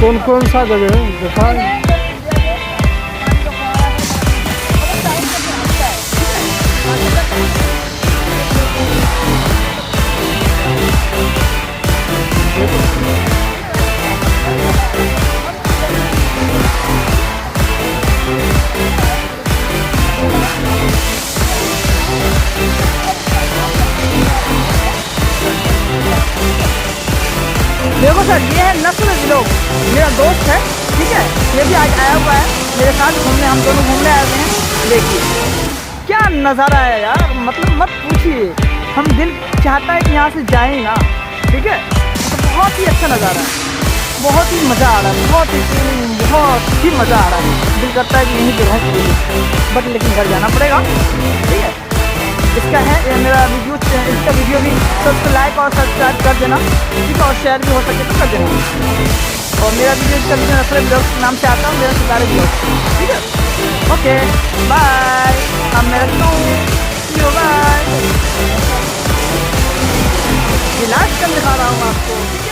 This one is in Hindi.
कौन कौन सा जगह है दिखाएं। देखो सर, ये है नस्ल लोग, मेरा दोस्त है, ठीक है। ये भी आज आया हुआ है मेरे साथ घूमने, हम दोनों घूमने आए हुए हैं। देखिए क्या नज़ारा है यार, मतलब मत पूछिए, हम दिल चाहता है कि यहाँ से जाएं ना, ठीक है। तो बहुत ही अच्छा नज़ारा है, बहुत ही मज़ा आ रहा है, बहुत ही मज़ा आ रहा है। दिल करता है कि यहीं पे रहूँ, बट लेकिन घर जाना पड़ेगा, ठीक है। इसका है ये मेरा वीडियो, इसका वीडियो भी लाइक और सब्सक्राइब कर देना, ठीक है, और शेयर भी हो सके तो कर देना। और मेरा वीडियो, इसका वीडियो नसरत ब्लॉग के नाम से आता है, मेरा सितारे ब्लॉग, ठीक है। ओके बाय, अब मैं रखता हूँ, बाय। लास्ट टाइम दिखा रहा हूँ आपको, ठीक है।